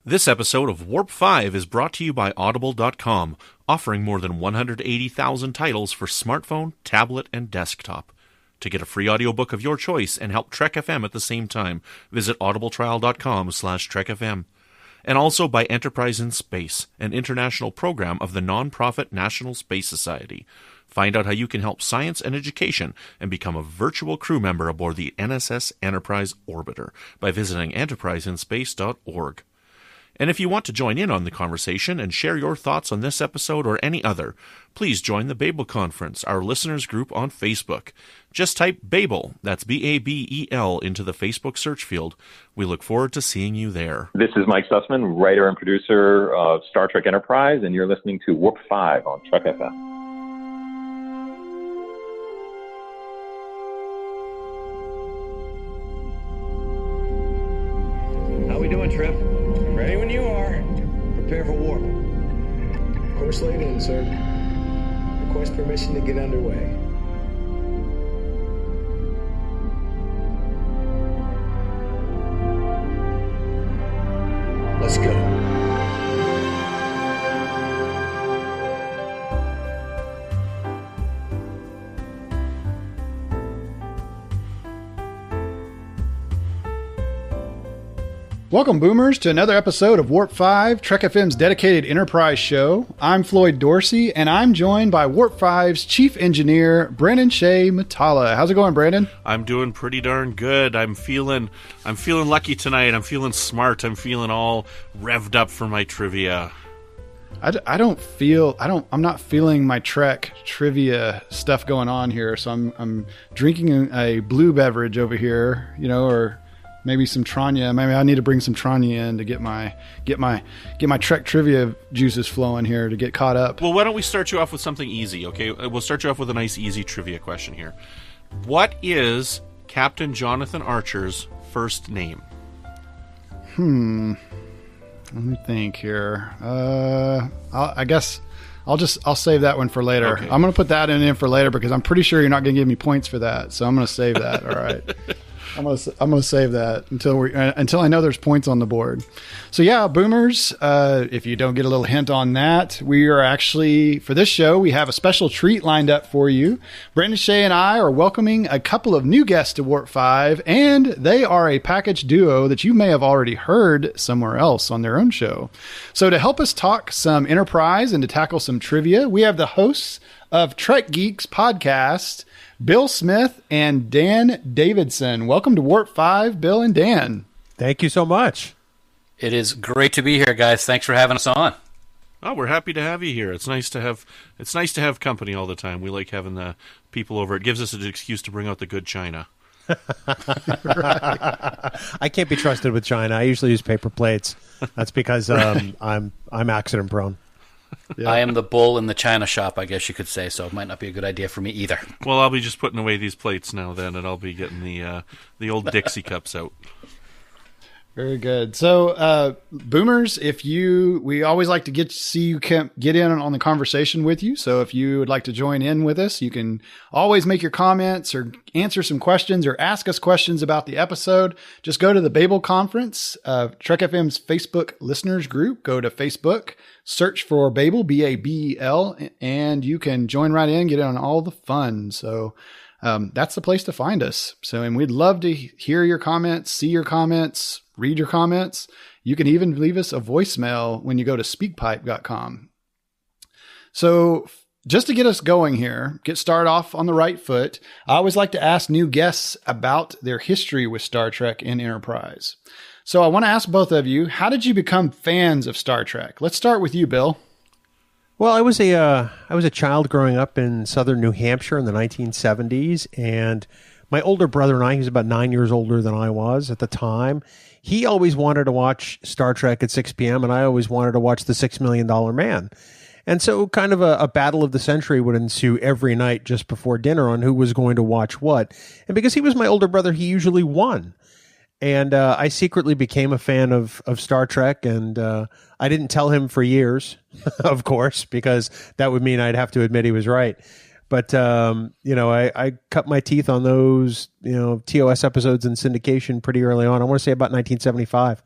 This episode of Warp 5 is brought to you by Audible.com, offering more than 180,000 titles for smartphone, tablet, and desktop. To get a free audiobook of your choice and help Trek FM at the same time, visit audibletrial.com/trekfm. And also by Enterprise in Space, an international program of the non-profit National Space Society. Find out how you can help science and education and become a virtual crew member aboard the NSS Enterprise Orbiter by visiting enterpriseinspace.org. And if you want to join in on the conversation and share your thoughts on this episode or any other, please join the Babel Conference, our listeners group on Facebook. Just type Babel, that's B-A-B-E-L, into the Facebook search field. We look forward to seeing you there. This is Mike Sussman, writer and producer of Star Trek Enterprise, and you're listening to Warp 5 on Trek FM. How we doing, Trip? Ready when you are. Prepare for warp. Course laid in, sir. Request permission to get underway. Let's go. Welcome, Boomers, to another episode of Warp 5, Trek FM's dedicated Enterprise show. I'm Floyd Dorsey, and I'm joined by Warp 5's chief engineer, Brandon Shea Matala. How's it going, Brandon? I'm doing pretty darn good. I'm feeling lucky tonight. I'm feeling smart. I'm feeling all revved up for my trivia. I'm not feeling my Trek trivia stuff going on here, so I'm drinking a blue beverage over here, or maybe some Tranya. Maybe I need to bring some Tranya in to get my Trek trivia juices flowing here to get caught up. Well, why don't we start you off with something easy, okay? We'll start you off with a nice, easy trivia question here. What is Captain Jonathan Archer's first name? Let me think here. I guess I'll save that one for later. Okay. I'm going to put that in for later because I'm pretty sure you're not going to give me points for that. So I'm going to save that. All right. I'm gonna save that until I know there's points on the board. So yeah, Boomers, if you don't get a little hint on that, we are actually, for this show, we have a special treat lined up for you. Brandon Shea and I are welcoming a couple of new guests to Warp 5, and they are a package duo that you may have already heard somewhere else on their own show. So to help us talk some Enterprise and to tackle some trivia, we have the hosts of Trek Geeks podcast, Bill Smith and Dan Davidson. Welcome to Warp 5, Bill and Dan. Thank you so much. It is great to be here, guys. Thanks for having us on. Oh, we're happy to have you here. It's nice to have company all the time. We like having the people over. It gives us an excuse to bring out the good china. I can't be trusted with china. I usually use paper plates. That's because I'm accident prone. Yeah. I am the bull in the china shop, I guess you could say, so it might not be a good idea for me either. Well, I'll be just putting away these plates now then, and I'll be getting the old Dixie cups out. Very good. So, Boomers, we always like to see you get in on the conversation with you. So if you would like to join in with us, you can always make your comments or answer some questions or ask us questions about the episode. Just go to the Babel Conference, Trek FM's Facebook listeners group. Go to Facebook, search for Babel, B-A-B-E-L, and you can join right in, get in on all the fun. So that's the place to find us. So, and we'd love to hear your comments, see your comments, read your comments. You can even leave us a voicemail when you go to speakpipe.com. So just to get us going here, get started off on the right foot, I always like to ask new guests about their history with Star Trek and Enterprise. So I want to ask both of you, how did you become fans of Star Trek? Let's start with you, Bill. Well, I was a child growing up in southern New Hampshire in the 1970s, and my older brother and I, he was about 9 years older than I was at the time, he always wanted to watch Star Trek at 6 p.m., and I always wanted to watch The $6 Million Man. And so kind of a battle of the century would ensue every night just before dinner on who was going to watch what. And because he was my older brother, he usually won. And I secretly became a fan of Star Trek, and I didn't tell him for years, of course, because that would mean I'd have to admit he was right. But, I cut my teeth on those, TOS episodes in syndication pretty early on. I want to say about 1975.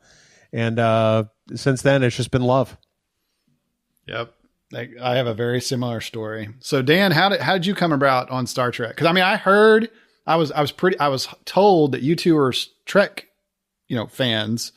And since then, it's just been love. Yep. I have a very similar story. So Dan, how did you come about on Star Trek? Because I mean, I was told that you two are Trek, fans.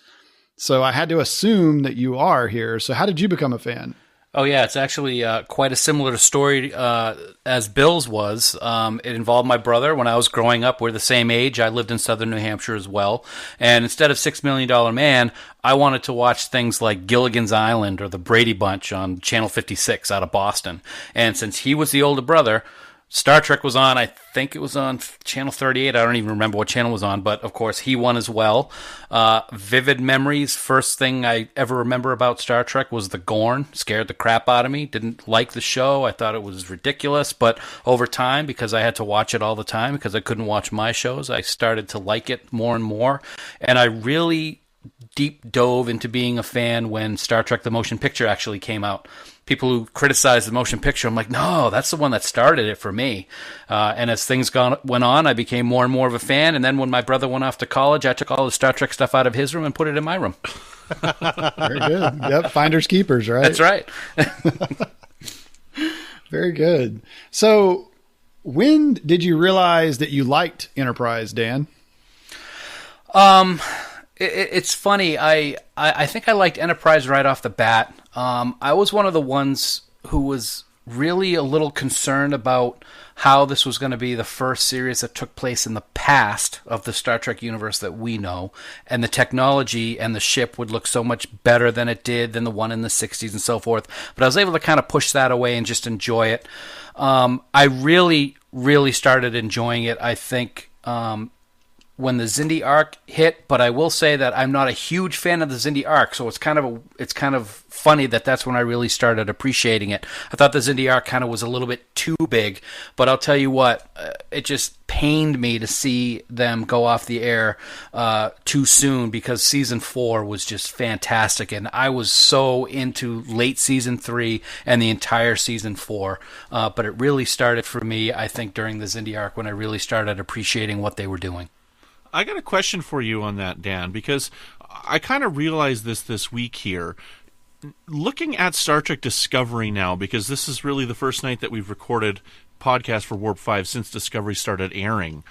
So I had to assume that you are here. So how did you become a fan? Oh, yeah, it's actually quite a similar story as Bill's was. It involved my brother. When I was growing up, we're the same age. I lived in southern New Hampshire as well. And instead of $6 Million Man, I wanted to watch things like Gilligan's Island or The Brady Bunch on Channel 56 out of Boston. And since he was the older brother, Star Trek was on. I think it was on Channel 38. I don't even remember what channel it was on, but of course he won as well. Vivid memories. First thing I ever remember about Star Trek was the Gorn. Scared the crap out of me. Didn't like the show. I thought it was ridiculous, but over time, because I had to watch it all the time, because I couldn't watch my shows, I started to like it more and more. And I really deep dove into being a fan when Star Trek The Motion Picture actually came out. People who criticize the motion picture, I'm like, no, that's the one that started it for me. And as things went on, I became more and more of a fan. And then when my brother went off to college, I took all the Star Trek stuff out of his room and put it in my room. Very good. Yep, finders keepers, right? That's right. Very good. So when did you realize that you liked Enterprise, Dan? It's funny. I think I liked Enterprise right off the bat. I was one of the ones who was really a little concerned about how this was going to be the first series that took place in the past of the Star Trek universe that we know, and the technology and the ship would look so much better than it did than the one in the 60s and so forth. But I was able to kind of push that away and just enjoy it. I really, really started enjoying it, I think, when the Xindi arc hit, but I will say that I'm not a huge fan of the Xindi arc, so it's kind of funny that that's when I really started appreciating it. I thought the Xindi arc kind of was a little bit too big, but I'll tell you what, it just pained me to see them go off the air too soon, because season 4 was just fantastic, and I was so into late season 3 and the entire season 4, but it really started for me, I think, during the Xindi arc when I really started appreciating what they were doing. I got a question for you on that, Dan, because I kind of realized this week here. Looking at Star Trek Discovery now, because this is really the first night that we've recorded podcast for Warp 5 since Discovery started airing.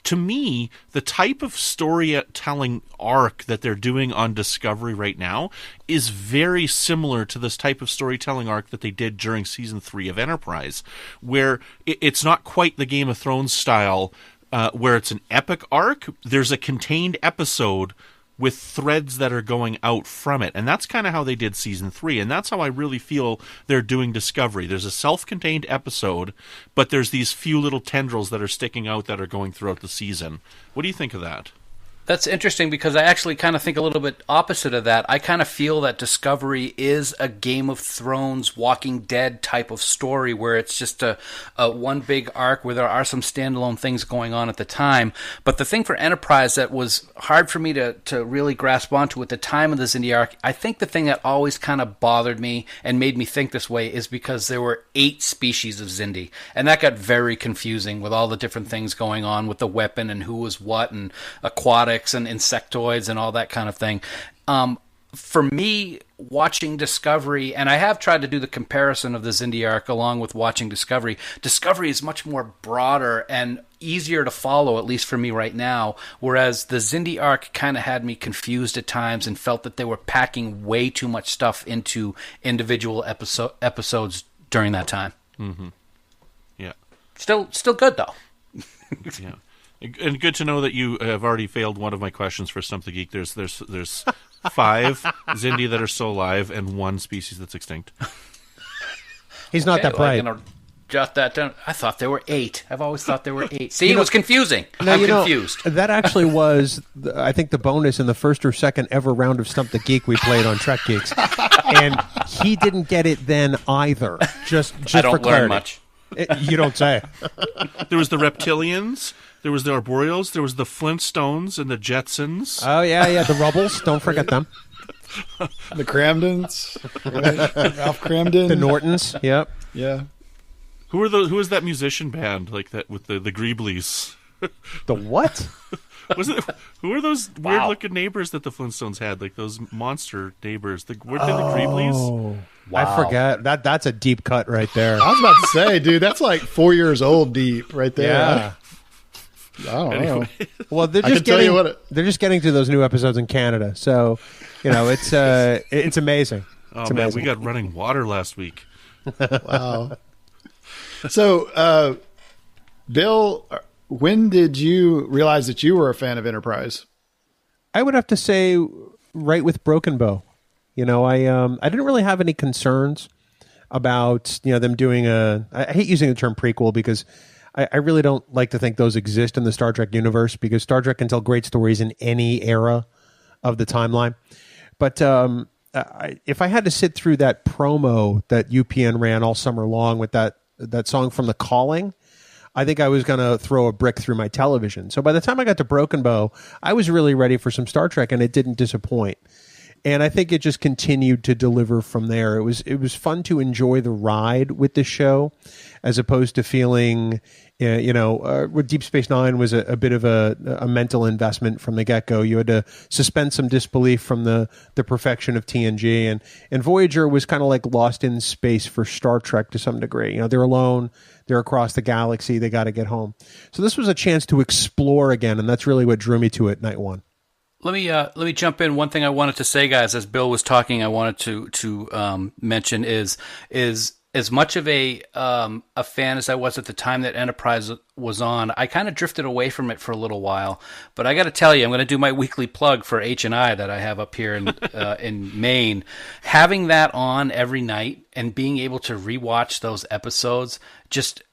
To me, the type of storytelling arc that they're doing on Discovery right now is very similar to this type of storytelling arc that they did during Season 3 of Enterprise, where it's not quite the Game of Thrones style, where it's an epic arc. There's a contained episode with threads that are going out from it. And that's kind of how they did Season 3. And that's how I really feel they're doing Discovery. There's a self-contained episode, but there's these few little tendrils that are sticking out that are going throughout the season. What do you think of that? That's interesting, because I actually kind of think a little bit opposite of that. I kind of feel that Discovery is a Game of Thrones, Walking Dead type of story, where it's just a one big arc where there are some standalone things going on at the time. But the thing for Enterprise that was hard for me to really grasp onto at the time of the Xindi arc, I think the thing that always kind of bothered me and made me think this way is because there were 8 species of Xindi. And that got very confusing with all the different things going on with the weapon and who was what and aquatic and insectoids and all that kind of thing. For me, watching Discovery, and I have tried to do the comparison of the Xindi arc along with watching Discovery, Discovery is much more broader and easier to follow, at least for me right now, whereas the Xindi arc kind of had me confused at times and felt that they were packing way too much stuff into individual episodes during that time. Mm-hmm. Yeah. Still good, though. Yeah. And good to know that you have already failed one of my questions for Stump the Geek. There's 5 Xindi that are still alive and 1 species that's extinct. He's not that bright. I'm going to jot that down. I thought there were 8. I've always thought there were 8. See, it was confusing. I'm confused. That actually was, I think, the bonus in the first or second ever round of Stump the Geek we played on Trek Geeks. And he didn't get it then either. Just I don't for clarity. learn much. You don't say. There was the reptilians. There was the Arboreals, there was the Flintstones and the Jetsons. Oh, yeah, the Rubbles. Don't forget them. The Cramdens. Right? Ralph Cramden. The Nortons, yep. Yeah. Who was that musician band like that with the Greeblies? The what? Was it? Who are those weird-looking neighbors that the Flintstones had? Like those monster neighbors. Weren't they the Creeblies? Wow. I forget. That's a deep cut right there. I was about to say, dude, that's like 4 years old deep right there. Yeah. I don't know. Well, they're just getting to those new episodes in Canada, so it's amazing. Oh man, we got running water last week. Wow. So, Bill, when did you realize that you were a fan of Enterprise? I would have to say, right with Broken Bow. I didn't really have any concerns about them doing I hate using the term prequel because I really don't like to think those exist in the Star Trek universe, because Star Trek can tell great stories in any era of the timeline. But if I had to sit through that promo that UPN ran all summer long with that song from The Calling, I think I was going to throw a brick through my television. So by the time I got to Broken Bow, I was really ready for some Star Trek, and it didn't disappoint. And I think it just continued to deliver from there. It was fun to enjoy the ride with the show, as opposed to feeling, with Deep Space Nine was a bit of a mental investment from the get-go. You had to suspend some disbelief from the perfection of TNG, and Voyager was kind of like lost in space for Star Trek to some degree. They're alone, they're across the galaxy, they got to get home. So this was a chance to explore again, and that's really what drew me to it night one. Let me jump in. One thing I wanted to say, guys, as Bill was talking, I wanted to mention is as much of a fan as I was at the time that Enterprise was on, I kind of drifted away from it for a little while. But I got to tell you, I'm going to do my weekly plug for H&I that I have up here in Maine. Having that on every night and being able to rewatch those episodes,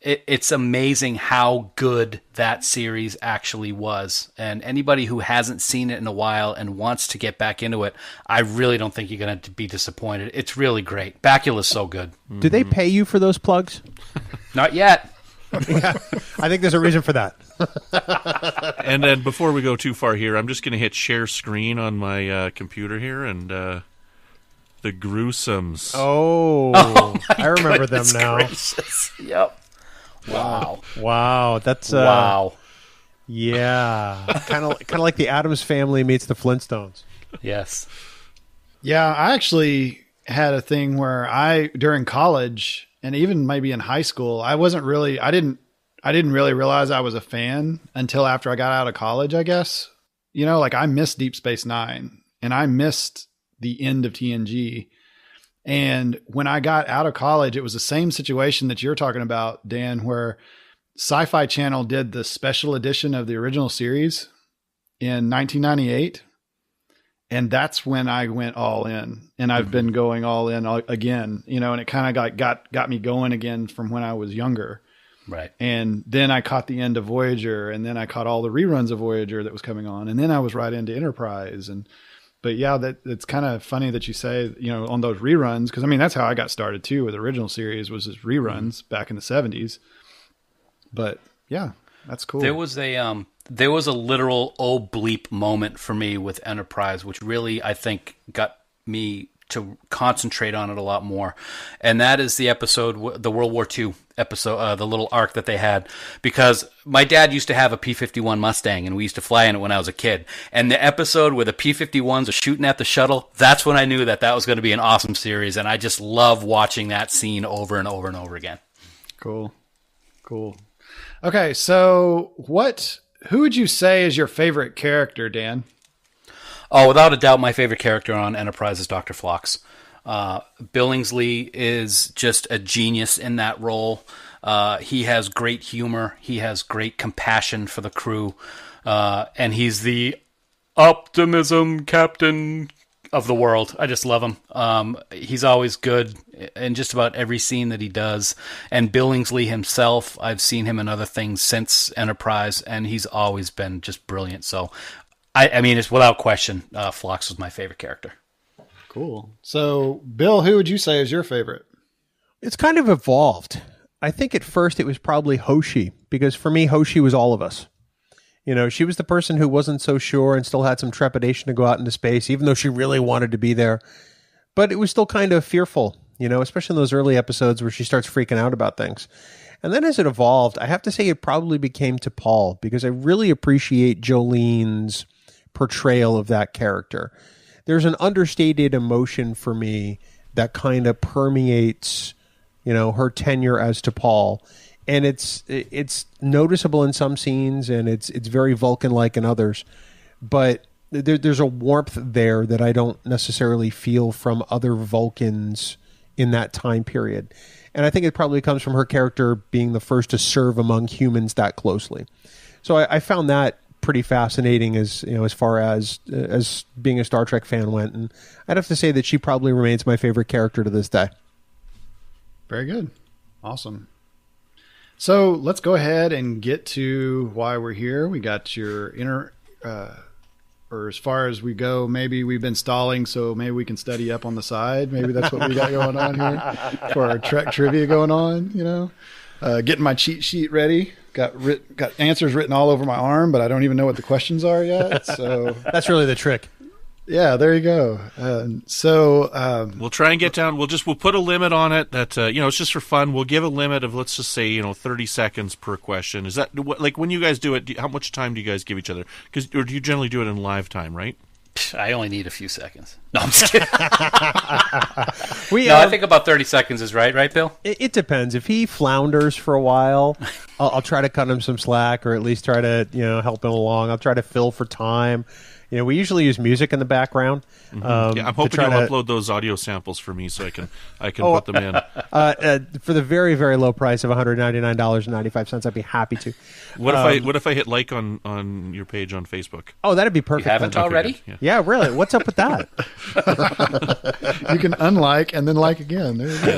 it's amazing how good that series actually was. And anybody who hasn't seen it in a while and wants to get back into it, I really don't think you're going to be disappointed. It's really great. Bakula's so good. Do they pay you for those plugs? Not yet. Yeah, I think there's a reason for that. And then before we go too far here, I'm just going to hit share screen on my computer here, and the Gruesomes. Oh I remember them now. Gracious. Yep. Wow. That's wow. Yeah, kind of like the Addams Family meets the Flintstones. Yes. Yeah, I actually had a thing where during college and even maybe in high school, I didn't really realize I was a fan until after I got out of college, I guess. I missed Deep Space Nine and I missed the end of TNG. And when I got out of college, it was the same situation that you're talking about, Dan, where Sci-Fi Channel did the special edition of the original series in 1998. And that's when I went all in, and I've been going all in again, and it kind of got me going again from when I was younger. Right. And then I caught the end of Voyager, and then I caught all the reruns of Voyager that was coming on. And then I was right into Enterprise. But yeah, it's kind of funny that you say, on those reruns, because that's how I got started too with the original series, was just reruns back in the 70s. But yeah, that's cool. There was a literal oh bleep moment for me with Enterprise, which really, I think, got me to concentrate on it a lot more. And that is the episode, the World War II episode, the little arc that they had. Because my dad used to have a P-51 Mustang, and we used to fly in it when I was a kid. And the episode where the P-51s are shooting at the shuttle, that's when I knew that was going to be an awesome series. And I just love watching that scene over and over and over again. Cool. Okay, so who would you say is your favorite character, Dan? Oh, without a doubt, my favorite character on Enterprise is Dr. Phlox. Billingsley is just a genius in that role. He has great humor. He has great compassion for the crew. And he's the optimism captain of the world. I just love him. He's always good in just about every scene that he does. And Billingsley himself, I've seen him in other things since Enterprise, and he's always been just brilliant. So, it's without question, Phlox was my favorite character. Cool. So, Bill, who would you say is your favorite? It's kind of evolved. I think at first it was probably Hoshi, because for me, Hoshi was all of us. She was the person who wasn't so sure and still had some trepidation to go out into space, even though she really wanted to be there. But it was still kind of fearful, especially in those early episodes where she starts freaking out about things. And then as it evolved, I have to say it probably became T'Pol, because I really appreciate Jolene's portrayal of that character. There's an understated emotion for me that kind of permeates, her tenure as T'Pol. And it's noticeable in some scenes, and it's very Vulcan-like in others. But there's a warmth there that I don't necessarily feel from other Vulcans in that time period. And I think it probably comes from her character being the first to serve among humans that closely. So I found that pretty fascinating as far as being a Star Trek fan went. And I'd have to say that she probably remains my favorite character to this day. Very good. Awesome. So let's go ahead and get to why we're here. We got your or as far as we go, maybe we've been stalling, so maybe we can study up on the side. Maybe that's what we got going on here for our Trek trivia going on, getting my cheat sheet ready. Got answers written all over my arm, but I don't even know what the questions are yet. So that's really the trick. Yeah, there you go. We'll try and get down. We'll put a limit on it that, it's just for fun. We'll give a limit of, let's just say, 30 seconds per question. Is that like when you guys do it, how much time do you guys give each other? Or do you generally do it in live time, right? I only need a few seconds. No, I'm just kidding. I think about 30 seconds is right, Bill? It depends. If he flounders for a while, I'll try to cut him some slack, or at least try to, help him along. I'll try to fill for time. We usually use music in the background. I'm hoping you'll upload those audio samples for me so I can put them in. For the very, very low price of $199.95, I'd be happy to. What if I hit like on your page on Facebook? Oh, that'd be perfect. You haven't already? Yeah, really. What's up with that? You can unlike and then like again. There you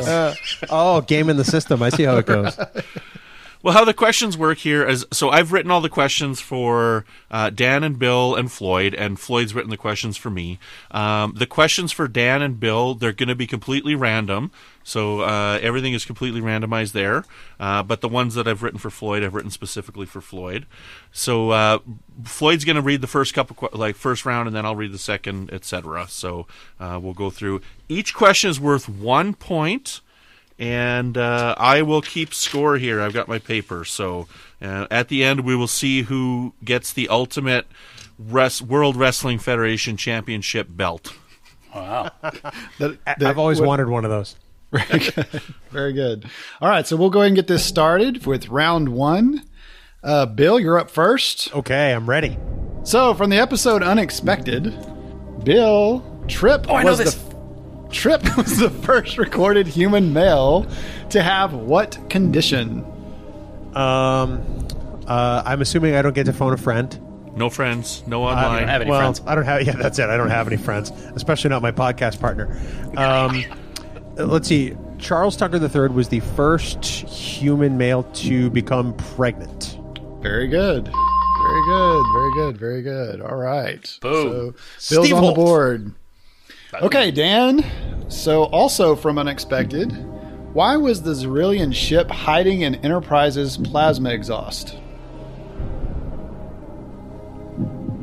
go. Game in the system. I see how it goes. Well, how the questions work here is, so I've written all the questions for Dan and Bill and Floyd's written the questions for me. The questions for Dan and Bill, they're going to be completely random, so everything is completely randomized there. But the ones that I've written for Floyd, I've written specifically for Floyd. So Floyd's going to read the first first round, and then I'll read the second, etc. So we'll go through. Each question is worth 1 point. And I will keep score here. I've got my paper. So at the end, we will see who gets the ultimate World Wrestling Federation Championship belt. Wow. I've always wanted one of those. Very good. Very good. All right, so we'll go ahead and get this started with round one. Bill, you're up first. Okay, I'm ready. So from the episode Unexpected, Bill, Trip Trip was the first recorded human male to have what condition? I'm assuming I don't get to phone a friend. No friends, no online. I don't have any friends. I don't have. Yeah, that's it. I don't have any friends, especially not my podcast partner. Let's see. Charles Tucker III was the first human male to become pregnant. Very good. Very good. Very good. Very good. All right. Boom. So Bill's on the board. Okay, Dan. So also from Unexpected, why was the Xyrillian ship hiding in Enterprise's plasma exhaust?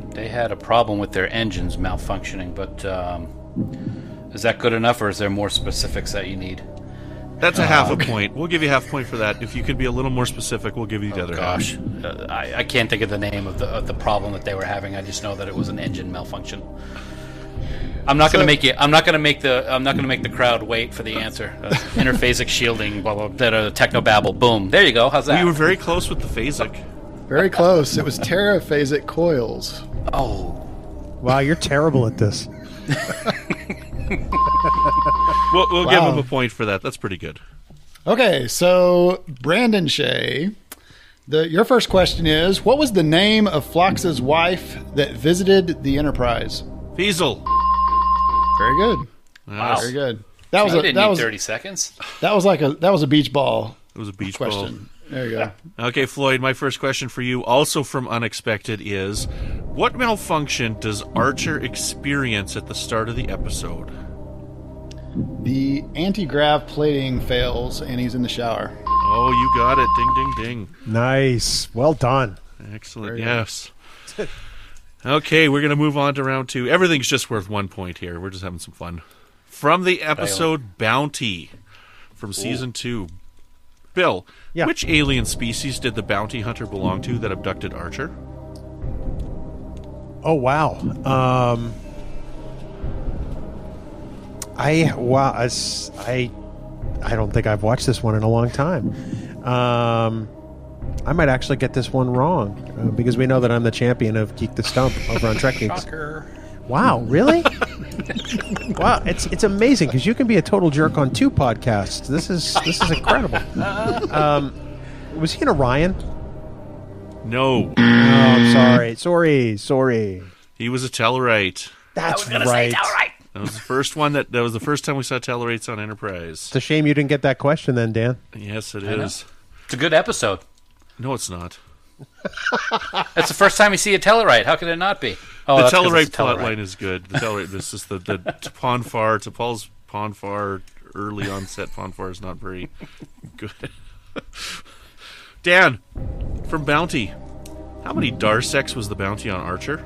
They had a problem with their engines malfunctioning, but is that good enough, or is there more specifics that you need? That's a half a point. We'll give you half a point for that. If you could be a little more specific, we'll give you the other half. I can't think of the name of the problem that they were having. I just know that it was an engine malfunction. I'm not going to make the crowd wait for the answer. Interphasic shielding, blah blah. Technobabble. Boom. There you go. How's that? We were very close with the phasic. Very close. It was teraphasic coils. Oh, wow! You're terrible at this. We'll give him a point for that. That's pretty good. Okay, so Brandon Shea, your first question is: what was the name of Phlox's wife that visited the Enterprise? Feasel. Very good. Wow. Very good. That was 30 seconds. That was a beach ball. It was a beach question. Ball. There you go. Okay, Floyd, my first question for you, also from Unexpected, is what malfunction does Archer experience at the start of the episode? The anti-grav plating fails, and he's in the shower. Oh, you got it. Ding, ding, ding. Nice. Well done. Excellent. Yes. Okay, we're going to move on to round two. Everything's just worth 1 point here. We're just having some fun. From the episode Bounty from season 2, Bill, Yeah. which alien species did the bounty hunter belong to that abducted Archer? Oh wow. I don't think I've watched this one in a long time. I might actually get this one wrong because we know that I'm the champion of Geek the Stump over on Trek Geeks. Shocker. Wow, really? Wow, it's amazing because you can be a total jerk on 2 podcasts. This is incredible. Was he in Orion? No. Oh, I'm sorry. He was a Tellarite. That's right. That was the first one that was the first time we saw Tellarites on Enterprise. It's a shame you didn't get that question then, Dan. Yes, it I know. is. It's a good episode. No, it's not. That's the first time you see a Tellarite. How could it not be? Oh, The that's 'cause Tellarite it's a Tellarite. plotline is good. The Tellarite, this is the T'Pol's Ponfar early onset Ponfar is not very good. Dan, from Bounty, how many Darsecs was the bounty on Archer?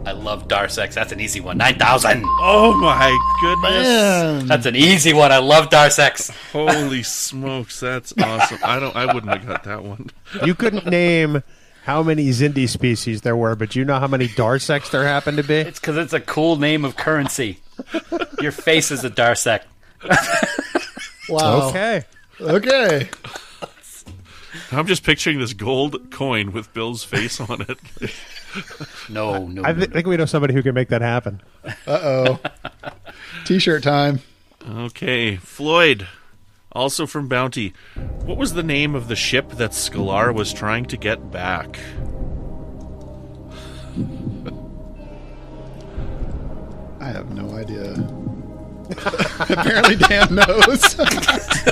I love Darsecs. That's an easy one. 9,000. Oh my goodness! Man. That's an easy one. I love Darsecs. Holy smokes, that's awesome! I wouldn't have got that one. You couldn't name how many Xindi species there were, but you know how many Darsecs there happen to be? It's because it's a cool name of currency. Your face is a Darsec. Wow. Okay. Okay. I'm just picturing this gold coin with Bill's face on it. No. I think we know somebody who can make that happen. Uh-oh. T-shirt time. Okay, Floyd, also from Bounty. What was the name of the ship that Scalar was trying to get back? I have no idea. Apparently Dan knows.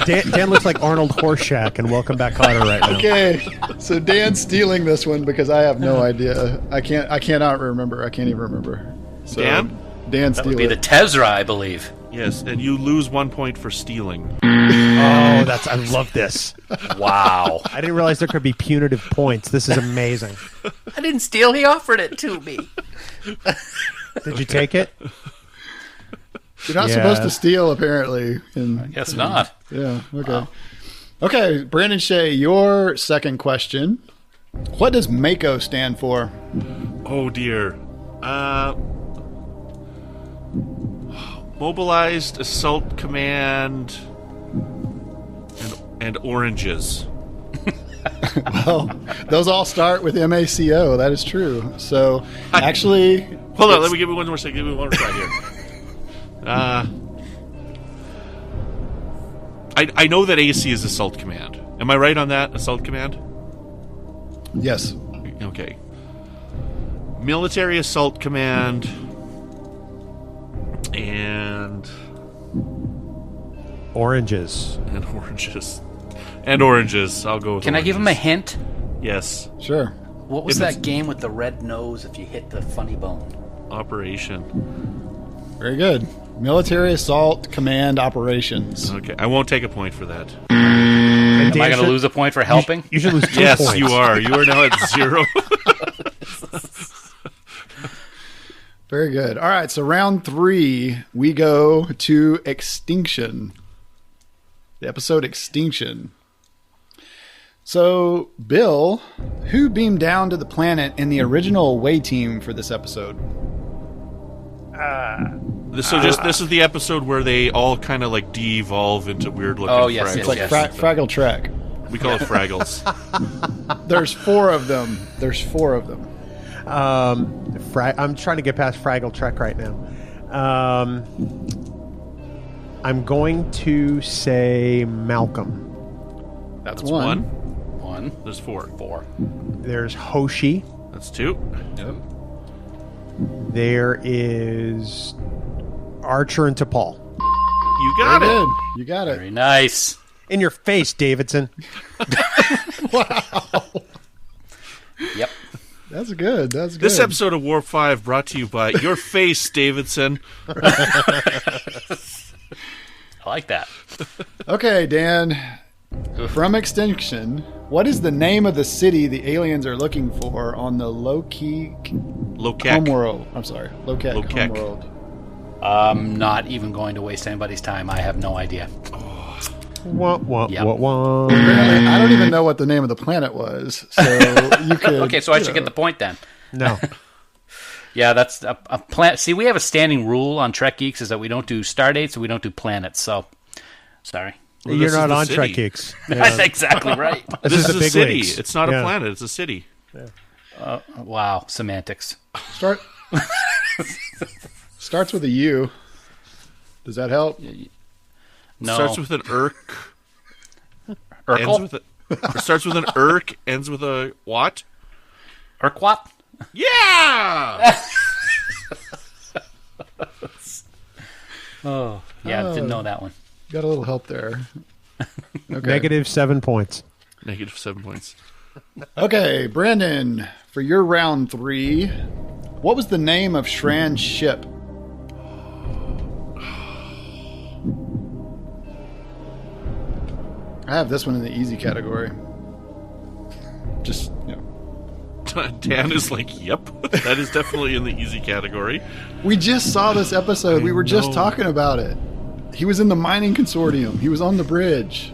Dan looks like Arnold Horseshack and Welcome Back Kotter right now. Okay, so Dan's stealing this one because I have no idea. I cannot remember. I can't even remember. So Dan? Dan That would steal be it. the Tezra, I believe. Yes, and you lose 1 point for stealing. Oh, I love this. Wow. I didn't realize there could be punitive points. This is amazing. I didn't steal. He offered it to me. Did you take it? You're not Yeah. supposed to steal, apparently. Guess not. Yeah. Okay. Okay, Brandon Shea, your second question. What does MACO stand for? Oh dear. Mobilized Assault Command and Oranges. Well, those all start with MACO. That is true. So, actually, Hold on, let me give me one more second. Give me one more try here. I know that AC is Assault Command. Am I right on that? Assault Command? yes. Okay. Military Assault Command and Oranges. Oranges. And Oranges. I'll go with Can I give him a Oranges. hint? Yes. Sure. What was If it's- that game with the red nose if you hit the funny bone? Operation. Very good. Military Assault Command Operations. Okay. I won't take a point for that. And Am I going to lose a point for helping? You should lose 2 Yes, points. you are. You are now at 0. Very good. All right, so round 3, we go to Extinction. The episode Extinction. So, Bill, who beamed down to the planet in the original away team for this episode? This is the episode where they all kind of like de-evolve into weird looking Oh, yes, Fraggles. It's like Yes. Fraggle Trek. We call it Fraggles. There's 4 of them. I'm trying to get past Fraggle Trek right now. I'm going to say Malcolm. That's That's one. One. There's 4. There's Hoshi. That's 2. There is Archer and T'Pol. You got Very it. good. You got it. Very nice. In your face, Davidson. Yep. That's good. That's good. This episode of Warp 5 brought to you by Your Face, Davidson. I like that. Okay, Dan. From Extinction, what is the name of the city the aliens are looking for on the Lokek homeworld? I'm sorry, Lokek Lokek. homeworld. I'm not even going to waste anybody's time. I have no idea. Wah, wah, Yep. wah, wah. Apparently, I don't even know what the name of the planet was. So you could. Okay, so I should get the point then. No. Yeah, that's a planet. See, we have a standing rule on Trek Geeks is that we don't do star dates and we don't do planets. So, sorry. Well, You're this is not the on city. Trek Geeks. That's exactly right. This is is the a big city. leagues. It's not a Yeah. planet. It's a city. Wow, semantics. Starts with a U. Does that help? No. Starts with an irk. Urkel? Ends with a, starts with an irk. Ends with a what? Urquat? Yeah. Oh, yeah, didn't know that one. Got a little help there. Okay. Negative 7 points. Negative 7 points. Okay, Brandon, for your round 3, what was the name of Shran's ship? I have this one in the easy category. Just, you know. Dan is like, yep, that is definitely in the easy category. We just saw this episode. We were just know. talking about it. He was in the mining consortium. He was on the bridge.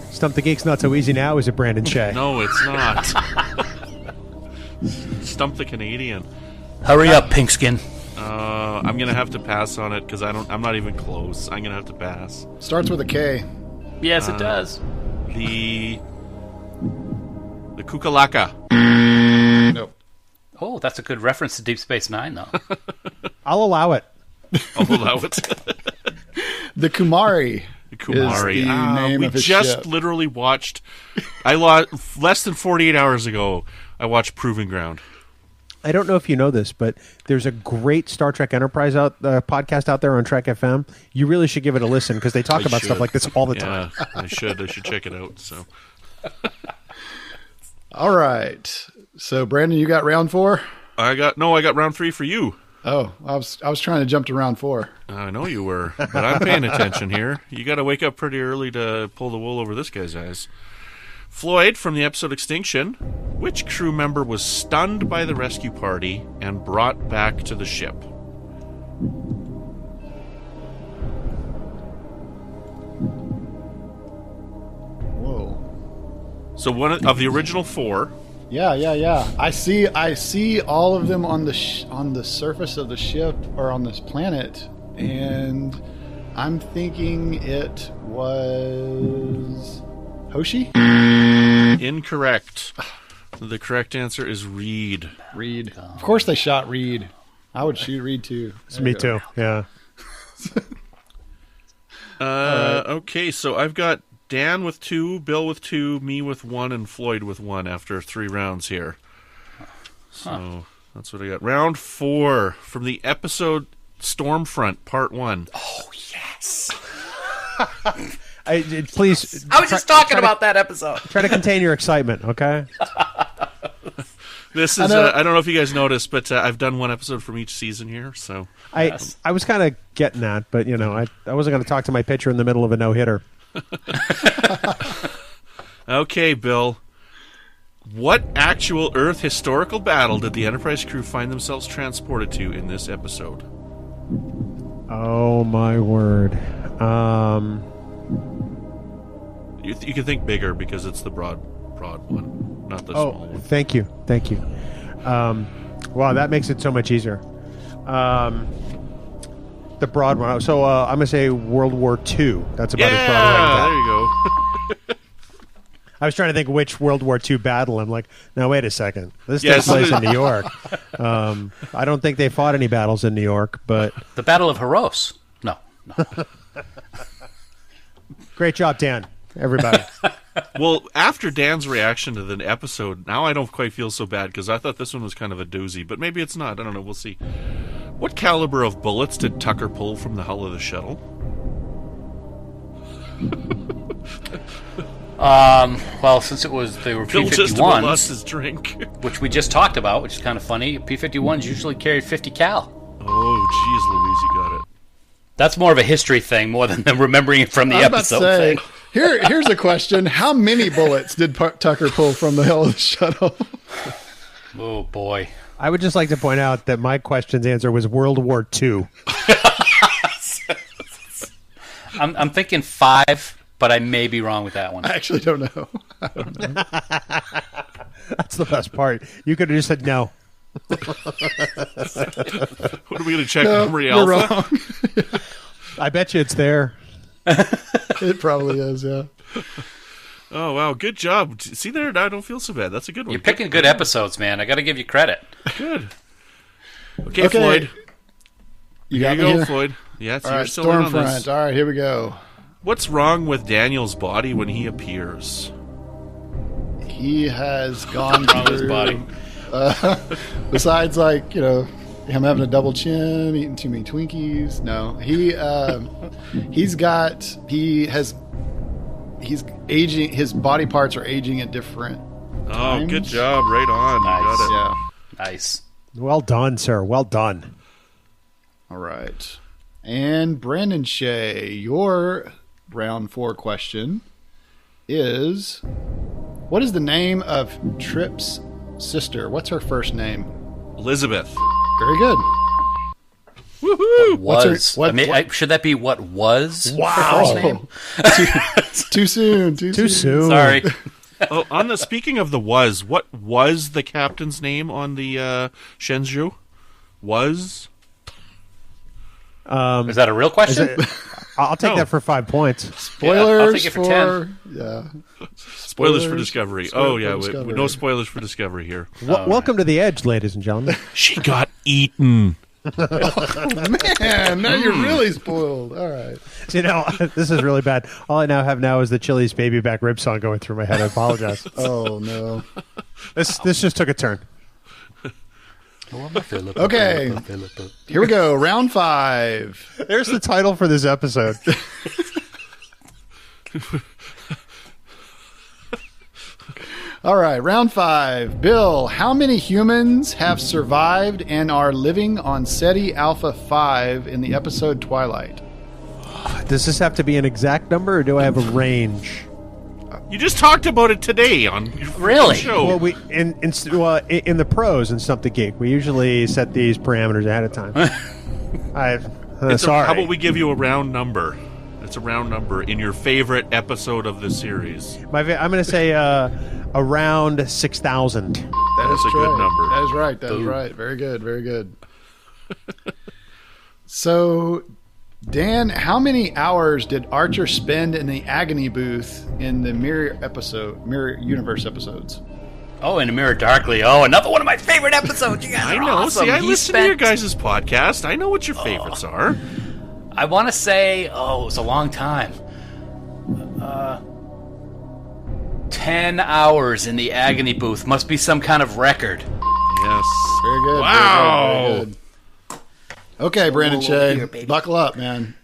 Stump the Geek's not so easy now, is it, Brandon Shea? No, it's not. Stump the Canadian. Hurry up, Pinkskin. I'm gonna have to pass on it because I'm not even close. I'm gonna have to pass. Starts with a K. Yes, it does. The Kukalaka. Nope. Oh, that's a good reference to Deep Space Nine, though. I'll allow it. I'll allow it. The Kumari. Kumari. Is the name We of his just ship. literally watched. I lost less than 48 hours ago. I watched Proving Ground. I don't know if you know this, but there's a great Star Trek Enterprise podcast out there on Trek FM. You really should give it a listen because they talk I about should. stuff like this all the time. Yeah, I should check it out. So All right. So, Brandon, you got round 4? I got round 3 for you. Oh, I was trying to jump to round 4. I know you were, but I'm paying attention here. You got to wake up pretty early to pull the wool over this guy's eyes. Floyd, from the episode Extinction, which crew member was stunned by the rescue party and brought back to the ship? Whoa. So one of the original 4. Yeah. I see all of them on the surface of the ship or on this planet, and I'm thinking it was Hoshi? Incorrect. The correct answer is Reed. Reed. Of course they shot Reed. I would shoot Reed too. It's me too. Yeah. Okay, so I've got Dan with 2, Bill with 2, me with 1, and Floyd with 1 after 3 rounds here. So that's what I got. Round 4 from the episode Stormfront, Part 1. Oh, yes. Please. I was just talking about that episode. Try to contain your excitement, okay? This is I don't know if you guys noticed, but I've done 1 episode from each season here. So I was kind of getting that, but I wasn't going to talk to my pitcher in the middle of a no-hitter. okay, Bill. What actual Earth historical battle did the Enterprise crew find themselves transported to in this episode? Oh my word! You can think bigger because it's the broad one, not the small one. Thank you. Wow, that makes it so much easier. The broad one. So I'm gonna say World War II. That's about as broad as I can get. There you go. I was trying to think which World War II battle. I'm like, no, wait a second. This Yes. takes place in New York. I don't think they fought any battles in New York, but The Battle of Haros. No. great job, Dan. Everybody. Well, after Dan's reaction to the episode, now I don't quite feel so bad because I thought this one was kind of a doozy, but maybe it's not. I don't know. We'll see. What caliber of bullets did Tucker pull from the hull of the shuttle? Well, since they were Bill just about lost P-51s, his drink. which we just talked about, which is kind of funny, P-51s usually carried 50 cal. Oh, jeez, Louise, you got it. That's more of a history thing more than them remembering it from the I was about to episode say, thing. here's a question. How many bullets did Tucker pull from the hull of the shuttle? Oh, boy. I would just like to point out that my question's answer was World War II. I'm thinking 5, but I may be wrong with that one. I actually don't know. That's the best part. You could have just said no. What are we going to check? No, Memory you're Alpha? wrong. I bet you it's there. It probably is, yeah. Oh, wow. Good job. See there? I don't feel so bad. That's a good one. You're picking good episodes, man. I got to give you credit. Good. Okay, Floyd. You Here got you me go, here? Floyd. Yeah, so All you're right, still in on Stormfront. this. All right, here we go. What's wrong with Daniel's body when he appears? He has gone Wrong with his through, body. besides, like, him having a double chin, eating too many Twinkies. No, he's aging. His body parts are aging at different Oh, times. good job. Right on. You Nice. got it. Yeah. Nice. Well done, sir. Well done. All right. And Brandon Shea, your round 4 question is, what is the name of Tripp's sister? What's her first name? Elizabeth. Very good. Woohoo! Was. what- should that be what was? her Wow. first name? Too soon. Too soon. Sorry. Oh, speaking of the what was the captain's name on the Shenzhou? Was? Is that a real question? I'll take No. that for 5 points. Spoilers I'll take it for 10. Yeah. Spoilers for Discovery. Oh, yeah. Discovery. No spoilers for Discovery here. Welcome to the Edge, ladies and gentlemen. She got eaten. Man, now you're really spoiled. All right. You know, this is really bad. All I now have is the Chili's Baby Back Rib song going through my head. I apologize. Oh, no. This just took a turn. Okay. Here we go. Round 5. There's the title for this episode. All right. Round 5. Bill, how many humans have survived and are living on SETI Alpha 5 in the episode Twilight? Does this have to be an exact number, or do I have a range? You just talked about it today on your Really? show. Well, we in the pros in Stump the Geek, we usually set these parameters ahead of time. Sorry. How about we give you a round number? It's a round number in your favorite episode of the series. I'm going to say around 6,000. That is a good right. number. That is right. That is right. Very good. Very good. So, Dan, how many hours did Archer spend in the agony booth in the Mirror Universe episodes? Oh, in a Mirror Darkly. Oh, another one of my favorite episodes. You guys I are know. awesome. See, I He listen to spent- your guys' podcast. I know what your favorites are. I want to say, it was a long time. 10 hours in the agony booth. Must be some kind of record. Yes. Very good. Wow. Very good. Okay, Brandon Shea, buckle up, man.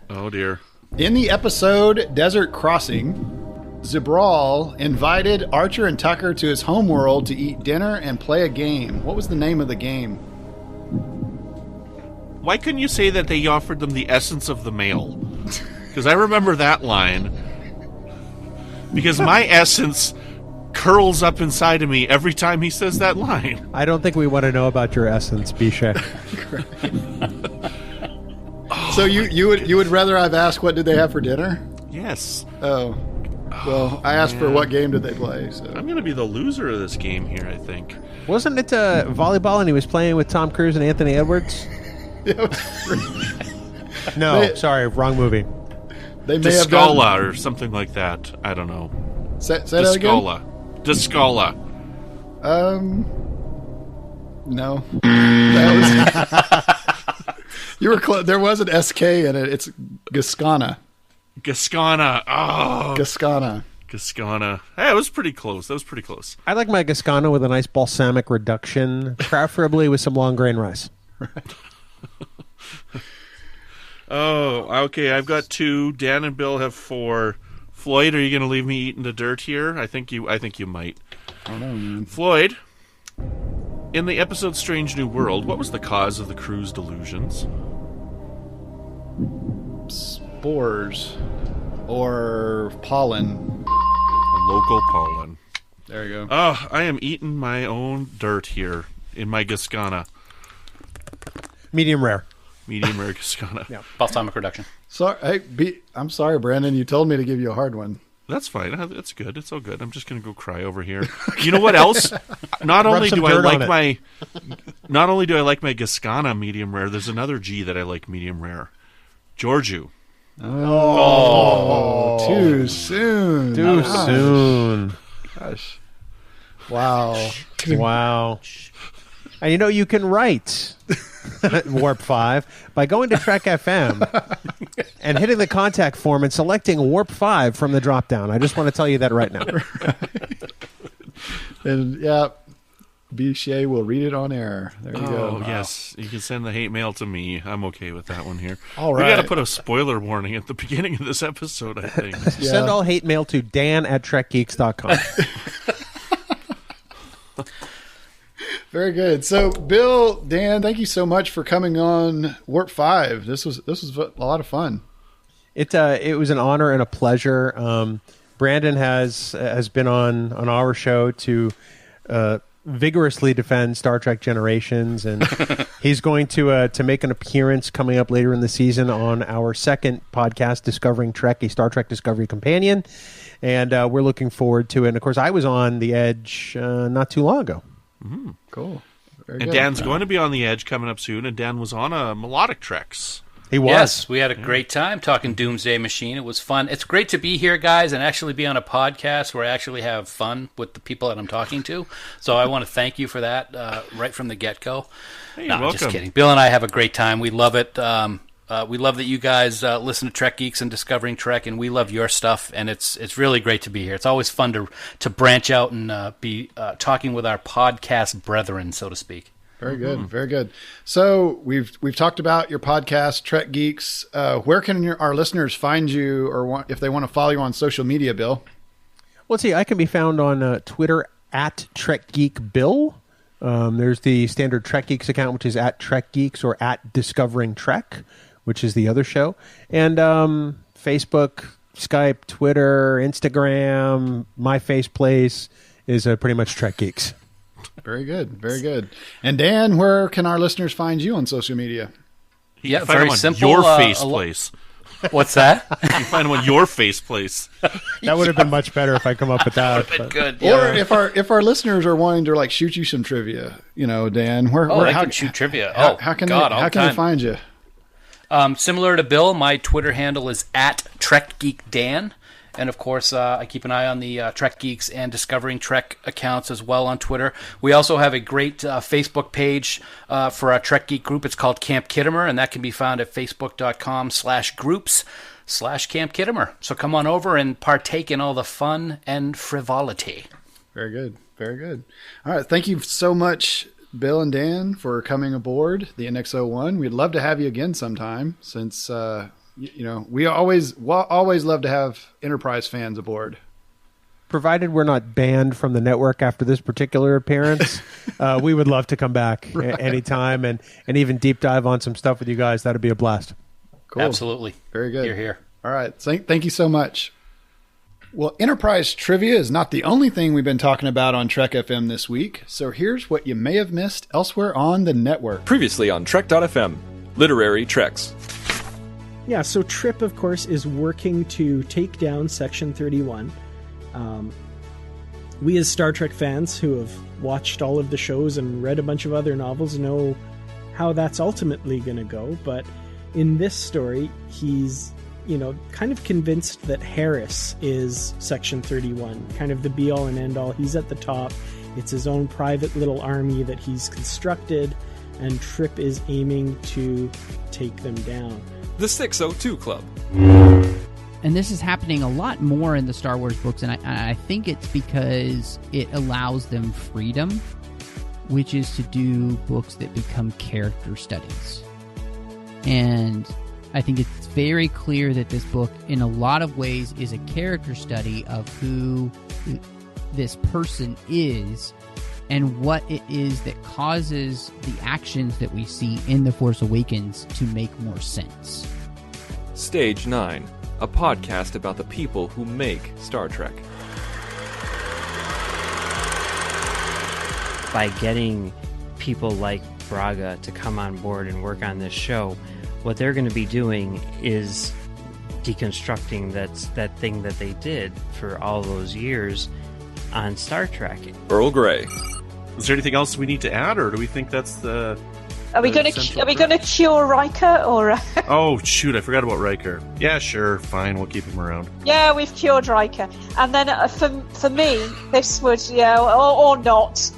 Oh, dear. In the episode Desert Crossing, Zibral invited Archer and Tucker to his homeworld to eat dinner and play a game. What was the name of the game? Why couldn't you say that they offered them the essence of the male? Because I remember that line. Because my essence curls up inside of me every time he says that line. I don't think we want to know about your essence, Bisha. So you would rather I've asked what did they have for dinner? Yes. Oh, well, I asked for what game did they play. So I'm going to be the loser of this game here, I think. Wasn't it volleyball and he was playing with Tom Cruise and Anthony Edwards? No, sorry, wrong movie. they may have done. Discala or something like that. I don't know. Say that again. Discala. No. That was, you were close. There was an SK in it. It's Gascana. Gascana. Oh, Gascana. Gascana. Hey, it was pretty close. That was pretty close. I like my Gascano with a nice balsamic reduction, preferably with some long grain rice. Oh, okay. I've got 2. Dan and Bill have 4. Floyd, are you going to leave me eating the dirt here? I think you might. I don't know, man. Floyd, in the episode Strange New World, what was the cause of the crew's delusions? Spores or pollen. A local pollen. There you go. Oh, I am eating my own dirt here in my Gascana. Medium rare. Medium rare Gascana. Yeah. Balsamic reduction. Sorry, I'm sorry, Brandon. You told me to give you a hard one. That's fine. That's good. It's all good. I'm just going to go cry over here. You know what else? Not only some do I dirt on like it. my Gascana medium rare, there's another G that I like medium rare. Giorgio. Oh, too soon. Too soon. Gosh. Wow. Wow. And you can write Warp 5 by going to Trek FM and hitting the contact form and selecting Warp 5 from the drop down. I just want to tell you that right now. And yeah, B. Shea will read it on air. There you go. Oh, yes. You can send the hate mail to me. I'm okay with that one here. All We right. got to put a spoiler warning at the beginning of this episode, I think. Yeah. Send all hate mail to dan@trekgeeks.com. Very good. So, Bill, Dan, thank you so much for coming on Warp 5. This was a lot of fun. It was an honor and a pleasure. Brandon has been on our show to vigorously defend Star Trek Generations, and he's going to make an appearance coming up later in the season on our second podcast, Discovering Trek, a Star Trek Discovery Companion, and we're looking forward to it. And of course, I was on The Edge not too long ago. Mm-hmm. Cool. Very And good. Dan's going to be on The Edge coming up soon, and Dan was on a Melodic Treks. He was. Yes, we had a great time talking Doomsday Machine. It was fun. It's great to be here, guys, and actually be on a podcast where I actually have fun with the people that I'm talking to. So I want to thank you for that right from the get-go. Hey, No, you're I'm just welcome. kidding. Bill and I have a great time. We love it. We love that you guys listen to Trek Geeks and Discovering Trek, and we love your stuff, and it's really great to be here. It's always fun to branch out and be talking with our podcast brethren, so to speak. Very good. Very good. So we've talked about your podcast, Trek Geeks. Where can our listeners find you, or if they want to follow you on social media, Bill? Well, see, I can be found on Twitter at TrekGeekBill. There's the standard Trek Geeks account, which is at Trek Geeks, or at Discovering Trek, which is the other show. And Facebook, Skype, Twitter, Instagram, my faceplace is pretty much Trek Geeks. Very good. Very good. And Dan, where can our listeners find you on social media? Yeah, Find very him on simple. Your face place. What's that? You find him on Your face place. That would have been much better if I come up with that. but- Good. Or if our listeners are wanting to like shoot you some trivia, Dan, where they how can shoot trivia. how can God, they find you? Similar to Bill, my Twitter handle is at TrekGeekDan. And, of course, I keep an eye on the Trek Geeks and Discovering Trek accounts as well on Twitter. We also have a great Facebook page for our Trek Geek group. It's called Camp Kittimer, and that can be found at facebook.com/groups/Camp Kittimer. So come on over and partake in all the fun and frivolity. Very good. Very good. All right. Thank you so much, Bill and Dan, for coming aboard the NX-01. We'd love to have you again sometime, since we always love to have Enterprise fans aboard. Provided we're not banned from the network after this particular appearance, we would love to come back anytime and even deep dive on some stuff with you guys. That'd be a blast. Cool. Absolutely. Very good. Here. All right. Thank you so much. Well, Enterprise trivia is not the only thing we've been talking about on Trek FM this week. So here's what you may have missed elsewhere on the network. Previously on Trek.fm, Literary Treks. Yeah, so Trip, of course, is working to take down Section 31. We as Star Trek fans who have watched all of the shows and read a bunch of other novels know how that's ultimately going to go. But in this story, he's, kind of convinced that Harris is Section 31, kind of the be-all and end-all. He's at the top. It's his own private little army that he's constructed, and Trip is aiming to take them down. The 602 Club. And this is happening a lot more in the Star Wars books, and I think it's because it allows them freedom, which is to do books that become character studies. And I think it's very clear that this book, in a lot of ways, is a character study of who this person is and what it is that causes the actions that we see in The Force Awakens to make more sense. Stage 9, a podcast about the people who make Star Trek. By getting people like Braga to come on board and work on this show, what they're going to be doing is deconstructing that thing that they did for all those years on Star Trek. Earl Grey. Is there anything else we need to add, or do we think that's the? Are we going to cure Riker or? Oh shoot! I forgot about Riker. Yeah, sure, fine. We'll keep him around. Yeah, we've cured Riker, and then for me, this would or not.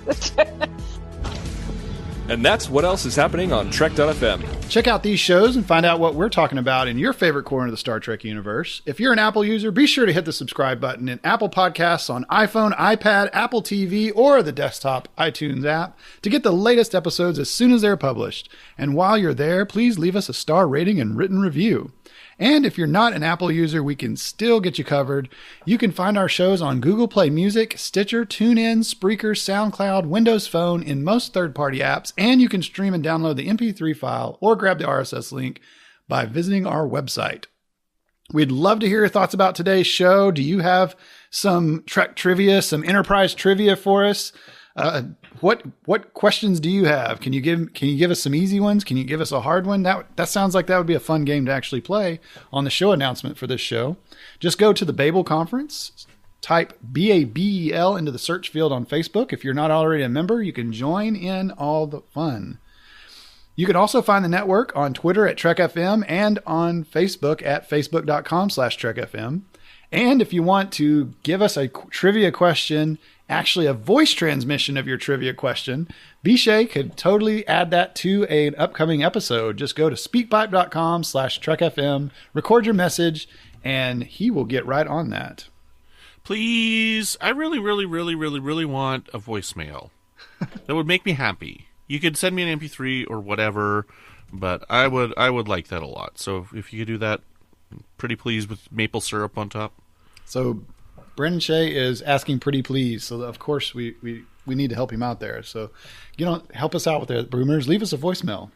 And that's what else is happening on Trek.fm. Check out these shows and find out what we're talking about in your favorite corner of the Star Trek universe. If you're an Apple user, be sure to hit the subscribe button in Apple Podcasts on iPhone, iPad, Apple TV, or the desktop iTunes app to get the latest episodes as soon as they're published. And while you're there, please leave us a star rating and written review. And if you're not an Apple user, we can still get you covered. You can find our shows on Google Play Music, Stitcher, TuneIn, Spreaker, SoundCloud, Windows Phone, in most third-party apps, and you can stream and download the MP3 file or grab the RSS link by visiting our website. We'd love to hear your thoughts about today's show. Do you have some Trek trivia, some Enterprise trivia for us? What questions do you have? Can you give us some easy ones? Can you give us a hard one? That sounds like that would be a fun game to actually play on the show announcement for this show. Just go to the Babel Conference, type BABEL into the search field on Facebook. If you're not already a member, you can join in all the fun. You can also find the network on Twitter at TrekFM and on Facebook at facebook.com/TrekFM. And if you want to give us a trivia question, actually a voice transmission of your trivia question, Bishay could totally add that to an upcoming episode. Just go to speakpipe.com/TrekFM, record your message, and he will get right on that. Please, I really, really, really, really, really want a voicemail. That would make me happy. You could send me an MP3 or whatever, but I would like that a lot. So if you could do that, pretty please, with maple syrup on top. So Brendan Shea is asking pretty please. So of course we need to help him out there. So help us out with that, Boomers. Leave us a voicemail.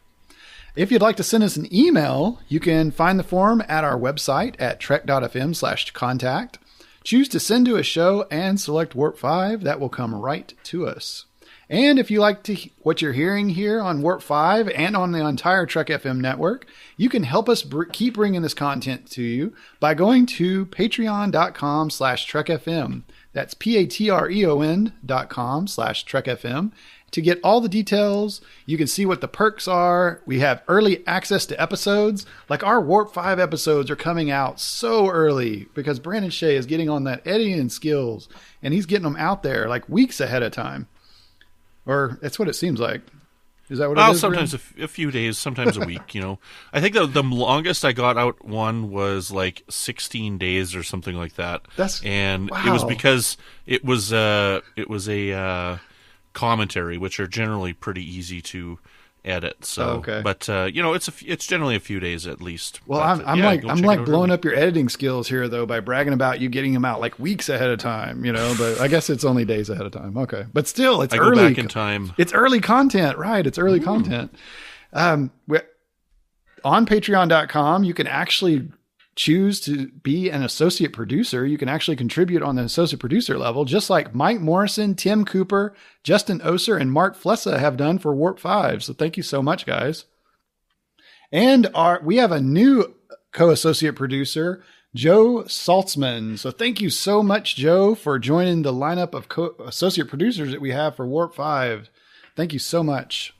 If you'd like to send us an email, you can find the form at our website at trek.fm/contact. Choose to send to a show and select Warp 5. That will come right to us. And if you like what you're hearing here on Warp 5 and on the entire Trek FM network, you can help us keep bringing this content to you by going to patreon.com/TrekFM. That's patreon.com/TrekFM. To get all the details, you can see what the perks are. We have early access to episodes. Like our Warp 5 episodes are coming out so early because Brandon Shea is getting on that editing skills, and he's getting them out there like weeks ahead of time. Or that's what it seems like. Is that what it is? Sometimes a few days, sometimes a week, I think the longest I got out one was like 16 days or something like that. Wow. It was because it was a commentary, which are generally pretty easy to edit. So, okay. But it's generally a few days at least. Well, but, I'm like blowing up your editing skills here though by bragging about you getting them out like weeks ahead of time. But I guess it's only days ahead of time. Okay, but still, it's early. Go back in time. It's early content, right? It's early content. On Patreon.com, you can actually choose to be an associate producer. You can actually contribute on the associate producer level, just like Mike Morrison, Tim Cooper, Justin Oser, and Mark Flessa have done for Warp 5. So thank you so much, guys. And we have a new co-associate producer, Joe Saltzman. So thank you so much, Joe, for joining the lineup of co-associate producers that we have for Warp 5. Thank you so much.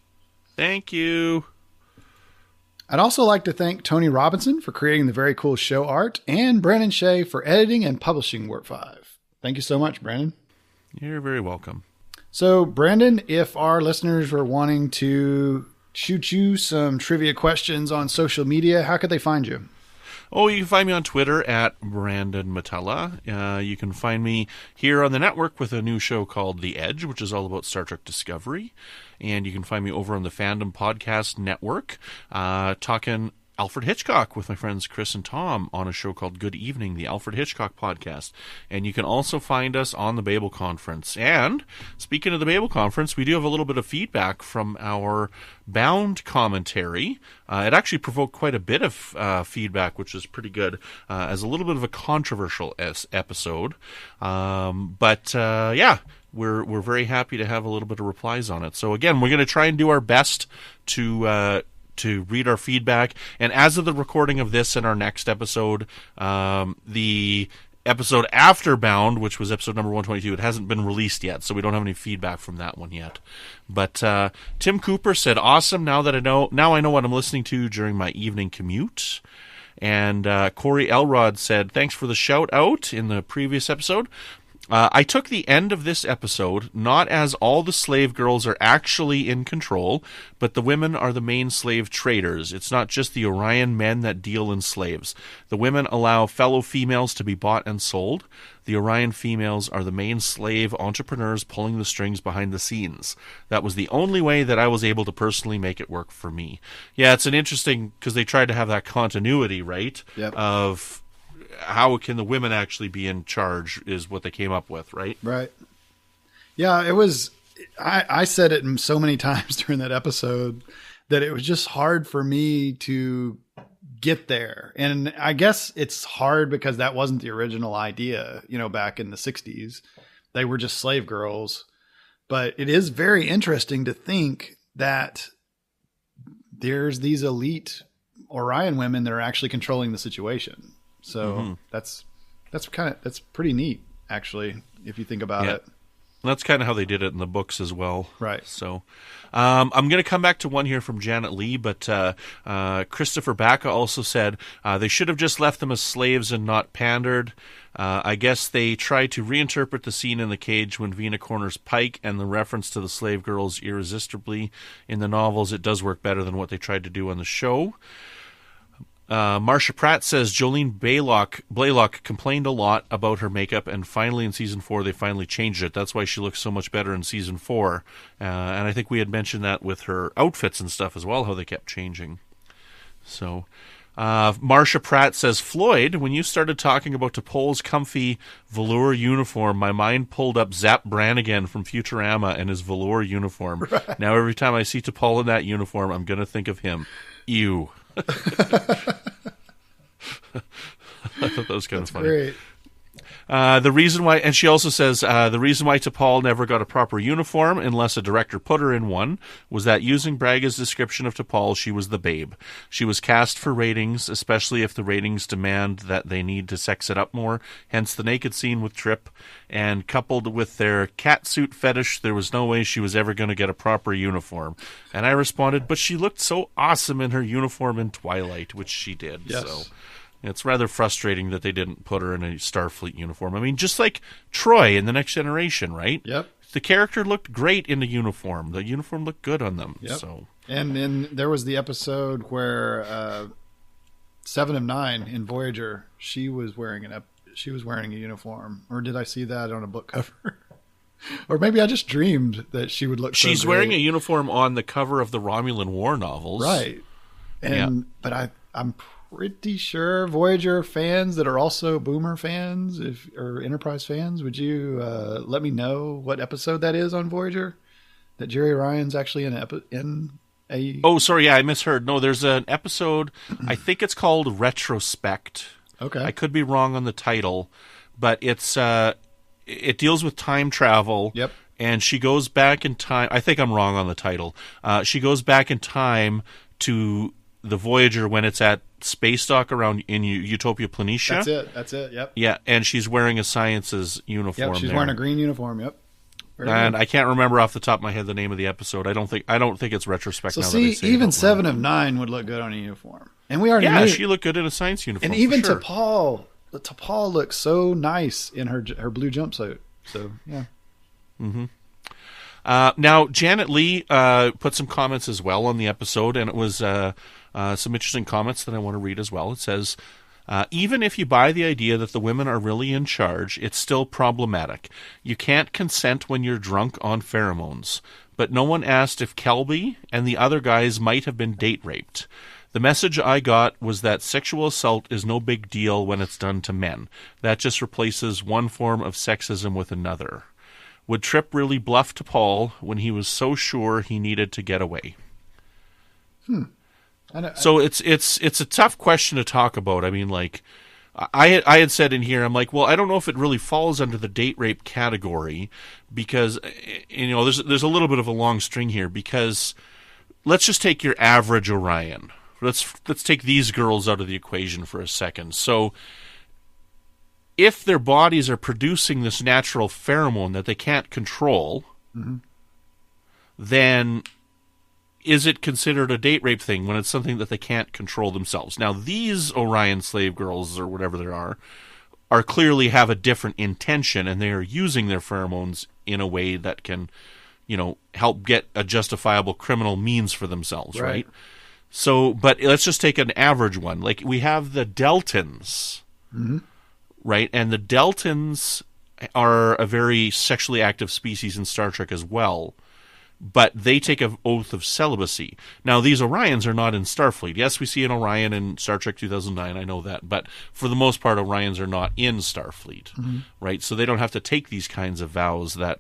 Thank you. I'd also like to thank Tony Robinson for creating the very cool show art and Brandon Shea for editing and publishing Warp 5. Thank you so much, Brandon. You're very welcome. So, Brandon, if our listeners were wanting to shoot you some trivia questions on social media, how could they find you? Oh, you can find me on Twitter at Brandon Matella. You can find me here on the network with a new show called The Edge, which is all about Star Trek Discovery. And you can find me over on the Fandom Podcast Network, talking Alfred Hitchcock with my friends Chris and Tom on a show called Good Evening, the Alfred Hitchcock Podcast. And you can also find us on the Babel Conference. And speaking of the Babel Conference, we do have a little bit of feedback from our Bound commentary. It actually provoked quite a bit of feedback, which is pretty good, as a little bit of a controversial episode. But we're very happy to have a little bit of replies on it. So again, we're going to try and do our best to read our feedback. And as of the recording of this and our next episode, the episode after Bound, which was episode number 122, it hasn't been released yet, so we don't have any feedback from that one yet. But Tim Cooper said, "Awesome! Now I know what I'm listening to during my evening commute." And Corey Elrod said, "Thanks for the shout out in the previous episode. I took the end of this episode not as all the slave girls are actually in control, but the women are the main slave traders. It's not just the Orion men that deal in slaves. The women allow fellow females to be bought and sold. The Orion females are the main slave entrepreneurs pulling the strings behind the scenes. That was the only way that I was able to personally make it work for me." Yeah, it's an interesting, because they tried to have that continuity, right? Yep. Of how can the women actually be in charge is what they came up with, right? Right. Yeah, it was, I said it so many times during that episode that it was just hard for me to get there. And I guess it's hard because that wasn't the original idea, back in the 60s. They were just slave girls. But it is very interesting to think that there's these elite Orion women that are actually controlling the situation. So that's pretty neat, actually, if you think about it. That's kind of how they did it in the books as well. Right. So I'm going to come back to one here from Janet Lee, but Christopher Bacca also said they should have just left them as slaves and not pandered. I guess they tried to reinterpret the scene in the cage when Vina corners Pike, and the reference to the slave girls irresistibly in the novels. It does work better than what they tried to do on the show. Marcia Pratt says Jolene Blaylock complained a lot about her makeup, and finally in season 4 they finally changed it. That's why she looks so much better in season 4. And I think we had mentioned that with her outfits and stuff as well, how they kept changing. So Marcia Pratt says, "Floyd, when you started talking about T'Pol's comfy velour uniform, my mind pulled up Zap Brannigan from Futurama and his velour uniform. Right. Now every time I see T'Pol in that uniform, I'm going to think of him. Ew." I thought that was kind of funny. Great. The reason why, and she also says, the reason why T'Pol never got a proper uniform, unless a director put her in one, was that using Braga's description of T'Pol, she was the babe. She was cast for ratings, especially if the ratings demand that they need to sex it up more, hence the naked scene with Trip, and coupled with their catsuit fetish, there was no way she was ever going to get a proper uniform. And I responded, but she looked so awesome in her uniform in Twilight, which she did. Yes. So it's rather frustrating that they didn't put her in a Starfleet uniform. I mean, just like Troy in The Next Generation, right? Yep. The character looked great in the uniform. The uniform looked good on them. Yep. So. And then there was the episode where 7 of 9 in Voyager, she was wearing a uniform. Or did I see that on a book cover? Or maybe I just dreamed that she would look. She's wearing a uniform on the cover of the Romulan War novels, right? And but I'm pretty sure Voyager fans that are also Boomer fans, or Enterprise fans, would you let me know what episode that is on Voyager? That Jerry Ryan's actually in a. Oh, sorry, yeah, I misheard. No, there's an episode. I think it's called Retrospect. Okay, I could be wrong on the title, but it's it deals with time travel. Yep. And she goes back in time. I think I'm wrong on the title. She goes back in time to the Voyager when it's at space dock around in Utopia Planitia. That's it. Yep. Yeah, and she's wearing a Sciences uniform. Yep, she's wearing a green uniform. Yep. And I can't remember off the top of my head the name of the episode. I don't think it's Retrospect. So now see, that I say even it 7 of 9 would look good on a uniform, and we already knew. She looked good in a science uniform. And even for sure. T'Pol looks so nice in her blue jumpsuit. So yeah. Mm-hmm. Now Janet Lee put some comments as well on the episode, and it was some interesting comments that I want to read as well. It says, even if you buy the idea that the women are really in charge, it's still problematic. You can't consent when you're drunk on pheromones. But no one asked if Kelby and the other guys might have been date raped. The message I got was that sexual assault is no big deal when it's done to men. That just replaces one form of sexism with another. Would Trip really bluff T'Pol when he was so sure he needed to get away? So it's a tough question to talk about. I mean, like, I had said in here, I'm like, well, I don't know if it really falls under the date rape category because, there's a little bit of a long string here because let's just take your average Orion. Let's take these girls out of the equation for a second. So if their bodies are producing this natural pheromone that they can't control, then is it considered a date rape thing when it's something that they can't control themselves? Now, these Orion slave girls, or whatever there are clearly have a different intention, and they are using their pheromones in a way that can, help get a justifiable criminal means for themselves, right? So, but let's just take an average one. Like, we have the Deltans, right? And the Deltans are a very sexually active species in Star Trek as well. But they take an oath of celibacy. Now, these Orions are not in Starfleet. Yes, we see an Orion in Star Trek 2009, I know that. But for the most part, Orions are not in Starfleet, right? So they don't have to take these kinds of vows that,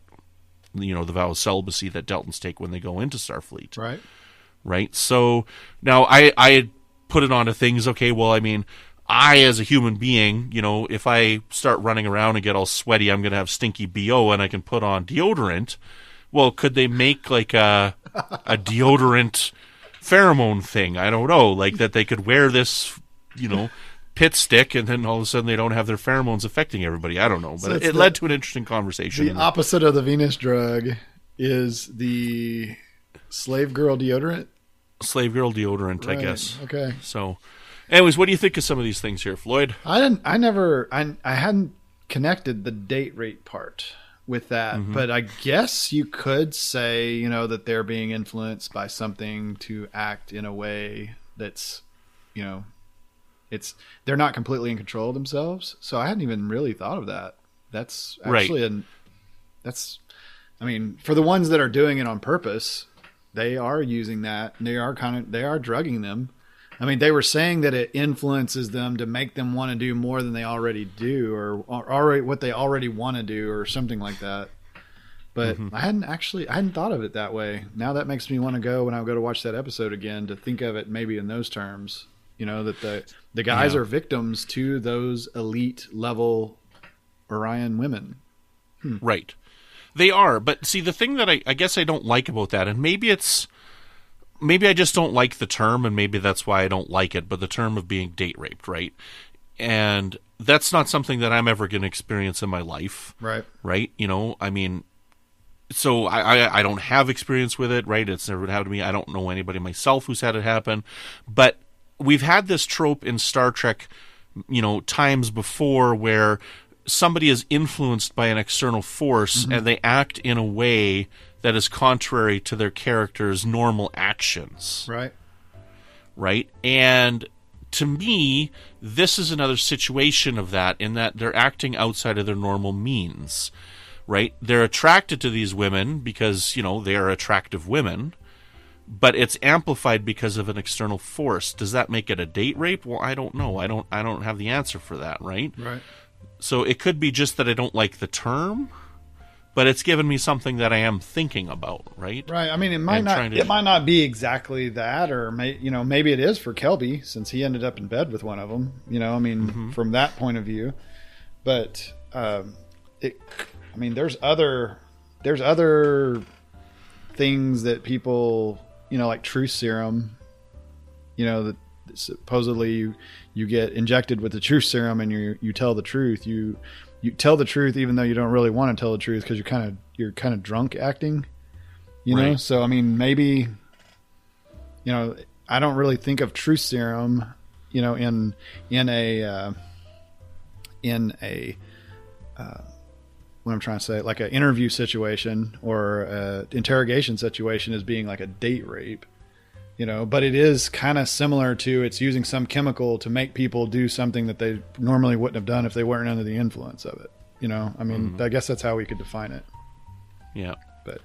the vow of celibacy that Deltans take when they go into Starfleet. Right? So now I put it onto things, okay, well, I mean, I, as a human being, if I start running around and get all sweaty, I'm going to have stinky BO and I can put on deodorant. Well, could they make like a deodorant pheromone thing? I don't know, like that they could wear this, pit stick, and then all of a sudden they don't have their pheromones affecting everybody. I don't know, but so it led to an interesting conversation. The opposite of the Venus drug is the slave girl deodorant. Slave girl deodorant, right. I guess. Okay. So, anyways, what do you think of some of these things here, Floyd? I hadn't connected the date rate part with that, but I guess you could say, that they're being influenced by something to act in a way that's, they're not completely in control of themselves. So I hadn't even really thought of that. That's actually for the ones that are doing it on purpose, they are using that, and they are drugging them. I mean, they were saying that it influences them to make them want to do more than they already do, or what they already want to do, or something like that. But I hadn't thought of it that way. Now that makes me want to go, when I go to watch that episode again, to think of it maybe in those terms. That the guys are victims to those elite level Orion women. Right. They are. But see, the thing that I guess I don't like about that, and maybe I just don't like the term, and maybe that's why I don't like it, but the term of being date raped, right? And that's not something that I'm ever going to experience in my life. Right. Right? So I don't have experience with it, right? It's never happened to me. I don't know anybody myself who's had it happen. But we've had this trope in Star Trek, times before, where somebody is influenced by an external force and they act in a way that is contrary to their character's normal actions. Right? And to me, this is another situation of that, in that they're acting outside of their normal means. Right? They're attracted to these women because, they are attractive women, but it's amplified because of an external force. Does that make it a date rape? Well, I don't know. I don't have the answer for that, right? Right. So it could be just that I don't like the term, but it's given me something that I am thinking about, right? Right. I mean, it might not be exactly that, or maybe it is for Kelby, since he ended up in bed with one of them. From that point of view. But there's other things that people, like truth serum, that supposedly you get injected with the truth serum, and you tell the truth. You tell the truth even though you don't really want to tell the truth, because you're kind of drunk acting, know. So maybe, I don't really think of truth serum, in a what I'm trying to say, like an interview situation or an interrogation situation, as being like a date rape. But it is kind of similar to, it's using some chemical to make people do something that they normally wouldn't have done if they weren't under the influence of it. I guess that's how we could define it. Yeah. But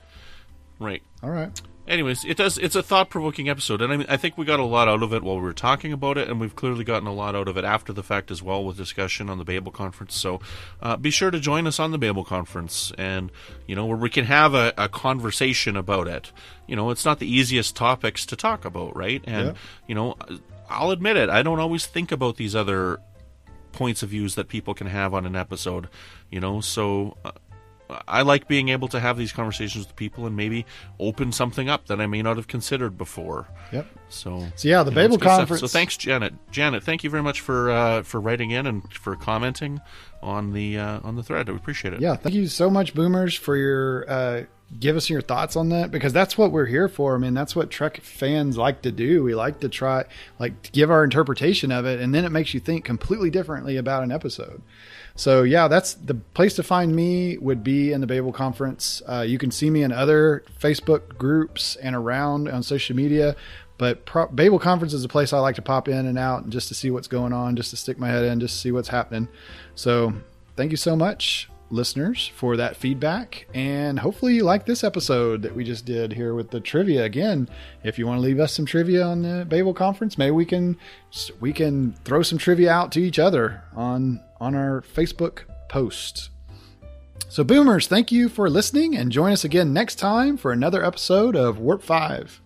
right. All right. Anyways, it's a thought-provoking episode, and I think we got a lot out of it while we were talking about it, and we've clearly gotten a lot out of it after the fact as well, with discussion on the Babel Conference. So be sure to join us on the Babel Conference, and where we can have a conversation about it. It's not the easiest topics to talk about, right? And I'll admit it, I don't always think about these other points of views that people can have on an episode, so I like being able to have these conversations with people and maybe open something up that I may not have considered before. Yep. So yeah, the Babel Conference. So thanks, Janet. Janet, thank you very much for writing in and for commenting on the thread. I appreciate it. Yeah, thank you so much, Boomers, for your give us your thoughts on that, because that's what we're here for. I mean, that's what Trek fans like to do. We like to try, to give our interpretation of it, and then it makes you think completely differently about an episode. So yeah, that's the place to find me, would be in the Babel Conference. You can see me in other Facebook groups and around on social media, but Babel Conference is a place I like to pop in and out and just to see what's going on, just to stick my head in, just to see what's happening. So thank you so much, listeners, for that feedback, and hopefully you like this episode that we just did here with the trivia. Again, if you want to leave us some trivia on the Babel Conference, maybe we can throw some trivia out to each other on our Facebook post. So Boomers, thank you for listening, and join us again next time for another episode of Warp 5.